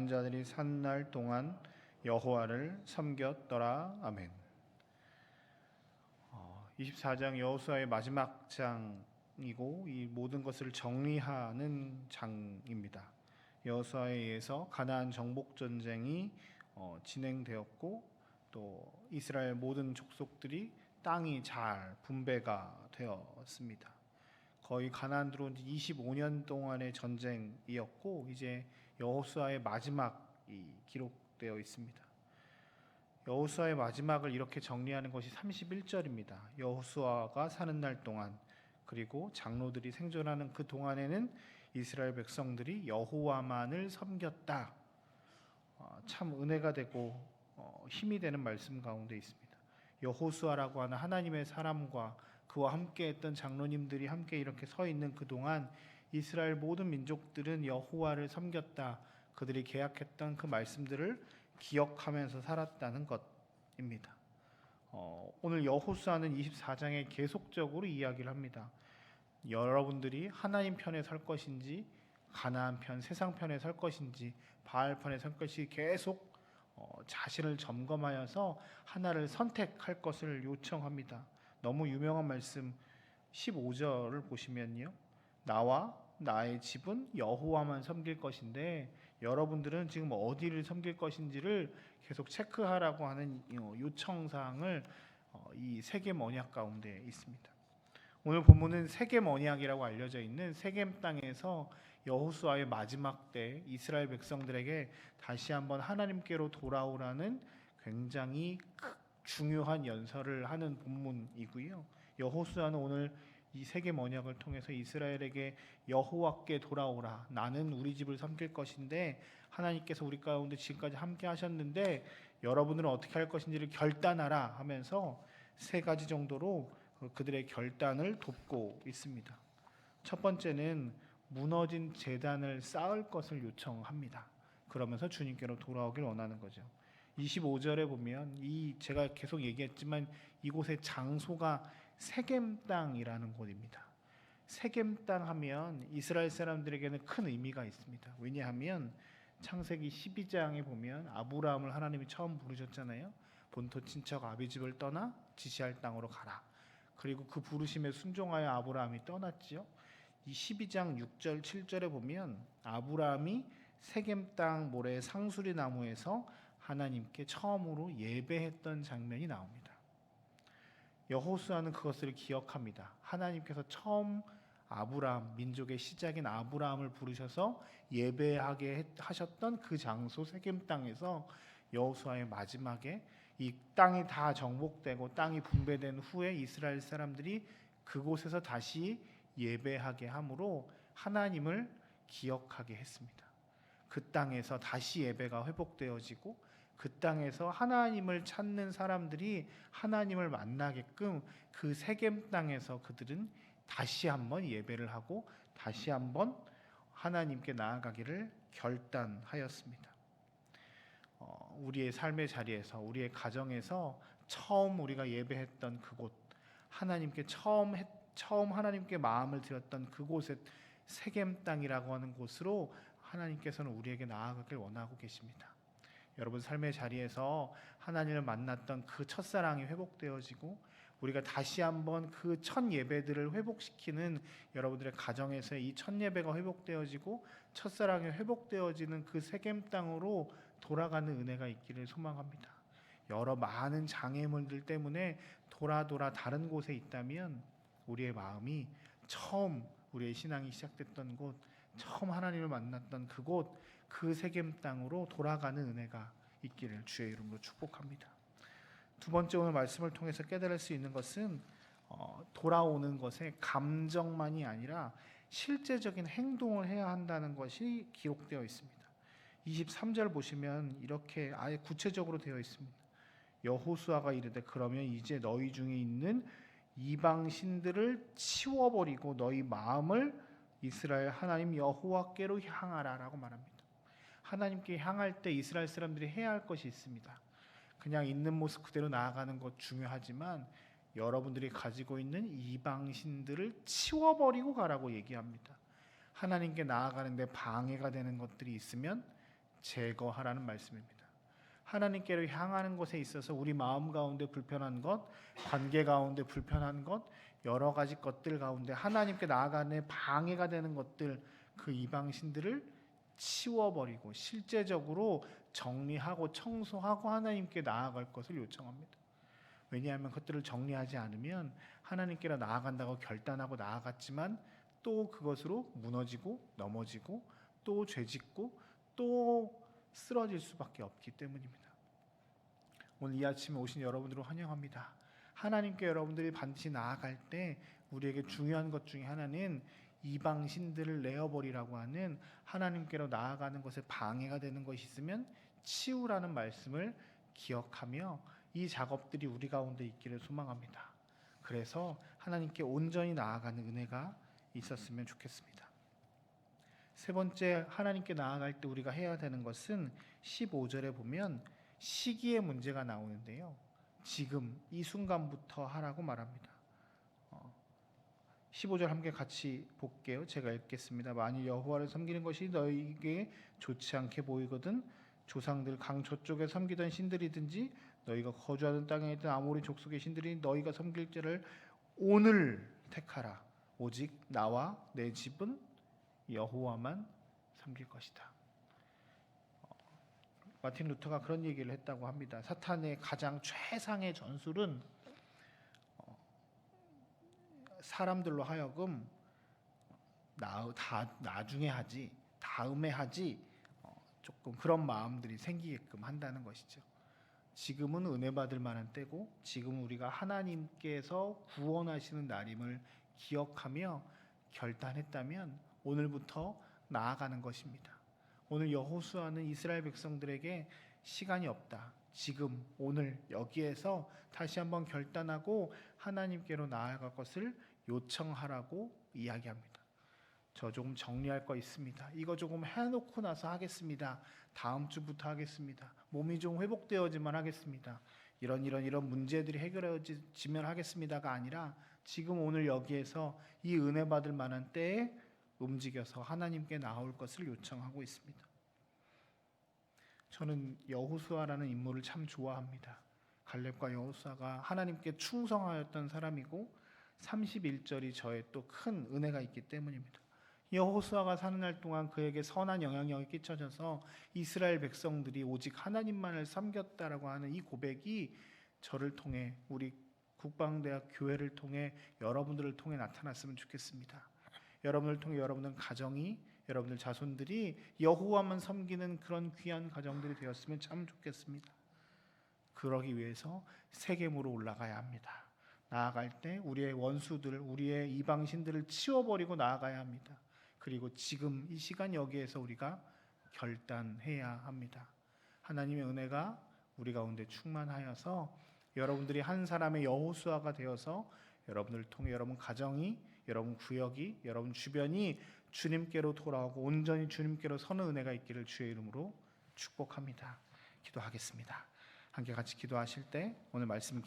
가난한 자들이 산 날 동안 여호와를 섬겼더라. 아멘. 24장 여호수아의 마지막 장이고 이 모든 것을 정리하는 장입니다. 여호수아에 의해서 가나안 정복 전쟁이 진행되었고 또 이스라엘 모든 족속들이 땅이 잘 분배가 되었습니다. 거의 가나안 들어온 지 25년 동안의 전쟁이었고 이제 여호수아의 마지막이 기록되어 있습니다. 여호수아의 마지막을 이렇게 정리하는 것이 31절입니다. 여호수아가 사는 날 동안, 그리고 장로들이 생존하는 그 동안에는 이스라엘 백성들이 여호와만을 섬겼다. 참 은혜가 되고 힘이 되는 말씀 가운데 있습니다. 여호수아라고 하는 하나님의 사람과 그와 함께 했던 장로님들이 함께 이렇게 서 있는 그동안 이스라엘 모든 민족들은 여호와를 섬겼다. 그들이 계약했던 그 말씀들을 기억하면서 살았다는 것입니다. 오늘 여호수아는 24장에 계속적으로 이야기를 합니다. 여러분들이 하나님 편에 설 것인지 가나안 편, 세상 편에 설 것인지 바알 편에 설 것이 계속 자신을 점검하여서 하나를 선택할 것을 요청합니다. 너무 유명한 말씀 15절을 보시면요, 나와 나의 집은 여호와만 섬길 것인데 여러분들은 지금 어디를 섬길 것인지를 계속 체크하라고 하는 요청사항을 이 세겜 언약 가운데 있습니다. 오늘 본문은 세겜 언약이라고 알려져 있는 세겜 땅에서 여호수아의 마지막 때 이스라엘 백성들에게 다시 한번 하나님께로 돌아오라는 굉장히 중요한 연설을 하는 본문이고요. 여호수아는 오늘 이 세겜 언약을 통해서 이스라엘에게 여호와께 돌아오라, 나는 우리 집을 섬길 것인데 하나님께서 우리 가운데 지금까지 함께 하셨는데 여러분들은 어떻게 할 것인지를 결단하라 하면서 세 가지 정도로 그들의 결단을 돕고 있습니다. 첫 번째는 무너진 제단을 쌓을 것을 요청합니다. 그러면서 주님께로 돌아오길 원하는 거죠. 25절에 보면 제가 계속 얘기했지만 이곳의 장소가 세겜 땅이라는 곳입니다. 세겜 땅 하면 이스라엘 사람들에게는 큰 의미가 있습니다. 왜냐하면 창세기 12장에 보면 아브라함을 하나님이 처음 부르셨잖아요. 본토 친척 아비집을 떠나 지시할 땅으로 가라. 그리고 그 부르심에 순종하여 아브라함이 떠났지요. 이 12장 6절 7절에 보면 아브라함이 세겜 땅 모래 상수리 나무에서 하나님께 처음으로 예배했던 장면이 나옵니다. 여호수아는 그것을 기억합니다. 하나님께서 처음 아브라함, 민족의 시작인 아브라함을 부르셔서 예배하게 하셨던 그 장소 세겜 땅에서 여호수아의 마지막에 이 땅이 다 정복되고 땅이 분배된 후에 이스라엘 사람들이 그곳에서 다시 예배하게 함으로 하나님을 기억하게 했습니다. 그 땅에서 다시 예배가 회복되어지고 그 땅에서 하나님을 찾는 사람들이 하나님을 만나게끔 그 세겜 땅에서 그들은 다시 한번 예배를 하고 다시 한번 하나님께 나아가기를 결단하였습니다. 우리의 삶의 자리에서, 우리의 가정에서 처음 우리가 예배했던 그곳, 하나님께 처음 하나님께 마음을 드렸던 그곳의 세겜 땅이라고 하는 곳으로 하나님께서는 우리에게 나아가길 원하고 계십니다. 여러분 삶의 자리에서 하나님을 만났던 그 첫사랑이 회복되어지고 우리가 다시 한번 그 첫 예배들을 회복시키는 여러분들의 가정에서의 이 첫 예배가 회복되어지고 첫사랑이 회복되어지는 그 세겜 땅으로 돌아가는 은혜가 있기를 소망합니다. 여러 많은 장애물들 때문에 돌아 다른 곳에 있다면 우리의 마음이 처음 우리의 신앙이 시작됐던 곳, 처음 하나님을 만났던 그곳, 그 세겜 땅으로 돌아가는 은혜가 있기를 주의 이름으로 축복합니다. 두 번째, 오늘 말씀을 통해서 깨달을 수 있는 것은 돌아오는 것에 감정만이 아니라 실제적인 행동을 해야 한다는 것이 기록되어 있습니다. 23절 보시면 이렇게 아예 구체적으로 되어 있습니다. 여호수아가 이르되 그러면 이제 너희 중에 있는 이방 신들을 치워버리고 너희 마음을 이스라엘 하나님 여호와께로 향하라라고 말합니다. 하나님께 향할 때 이스라엘 사람들이 해야 할 것이 있습니다. 그냥 있는 모습 그대로 나아가는 것 중요하지만 여러분들이 가지고 있는 이방 신들을 치워버리고 가라고 얘기합니다. 하나님께 나아가는데 방해가 되는 것들이 있으면 제거하라는 말씀입니다. 하나님께로 향하는 것에 있어서 우리 마음 가운데 불편한 것, 관계 가운데 불편한 것, 여러 가지 것들 가운데 하나님께 나아가는 방해가 되는 것들, 그 이방신들을 치워버리고 실제적으로 정리하고 청소하고 하나님께 나아갈 것을 요청합니다. 왜냐하면 그것들을 정리하지 않으면 하나님께로 나아간다고 결단하고 나아갔지만 또 그것으로 무너지고 넘어지고 또 죄짓고 또 쓰러질 수밖에 없기 때문입니다. 오늘 이 아침에 오신 여러분들을 환영합니다. 하나님께 여러분들이 반드시 나아갈 때 우리에게 중요한 것 중에 하나는 이방 신들을 내어버리라고 하는, 하나님께로 나아가는 것에 방해가 되는 것이 있으면 치우라는 말씀을 기억하며 이 작업들이 우리 가운데 있기를 소망합니다. 그래서 하나님께 온전히 나아가는 은혜가 있었으면 좋겠습니다. 세 번째, 하나님께 나아갈 때 우리가 해야 되는 것은 15절에 보면 시기의 문제가 나오는데요. 지금 이 순간부터 하라고 말합니다. 15절 함께 같이 볼게요. 제가 읽겠습니다. 만일 여호와를 섬기는 것이 너희에게 좋지 않게 보이거든 조상들 강 저쪽에 섬기던 신들이든지 너희가 거주하던 땅에 있던 아모리 족속의 신들이 너희가 섬길 자를 오늘 택하라. 오직 나와 내 집은 여호와만 섬길 것이다. 마틴 루터가 그런 얘기를 했다고 합니다. 사탄의 가장 최상의 전술은 사람들로 하여금 나중에 하지, 다음에 하지, 조금 그런 마음들이 생기게끔 한다는 것이죠. 지금은 은혜 받을 만한 때고 지금 우리가 하나님께서 구원하시는 날임을 기억하며 결단했다면 오늘부터 나아가는 것입니다. 오늘 여호수아는 이스라엘 백성들에게 시간이 없다. 지금 오늘 여기에서 다시 한번 결단하고 하나님께로 나아갈 것을 요청하라고 이야기합니다. 저 조금 정리할 거 있습니다. 이거 조금 해놓고 나서 하겠습니다. 다음 주부터 하겠습니다. 몸이 좀 회복되어지만 하겠습니다. 이런 문제들이 해결되어지면 하겠습니다가 아니라 지금 오늘 여기에서 이 은혜 받을 만한 때에 움직여서 하나님께 나올 것을 요청하고 있습니다. 저는 여호수아라는 인물을 참 좋아합니다. 갈렙과 여호수아가 하나님께 충성하였던 사람이고 31절이 저의 또 큰 은혜가 있기 때문입니다. 여호수아가 사는 날 동안 그에게 선한 영향력이 끼쳐져서 이스라엘 백성들이 오직 하나님만을 섬겼다라고 하는 이 고백이 저를 통해, 우리 국방대학 교회를 통해, 여러분들을 통해 나타났으면 좋겠습니다. 여러분을 통해 여러분들 가정이, 여러분들 자손들이 여호와만 섬기는 그런 귀한 가정들이 되었으면 참 좋겠습니다. 그러기 위해서 세겜으로 올라가야 합니다. 나아갈 때 우리의 원수들, 우리의 이방신들을 치워버리고 나아가야 합니다. 그리고 지금 이 시간 여기에서 우리가 결단해야 합니다. 하나님의 은혜가 우리 가운데 충만하여서 여러분들이 한 사람의 여호수아가 되어서 여러분을 통해 여러분 가정이, 여러분 구역이, 여러분 주변이 주님께로 돌아오고 온전히 주님께로 서는 은혜가 있기를 주의 이름으로 축복합니다. 기도하겠습니다. 함께 같이 기도하실 때 오늘 말씀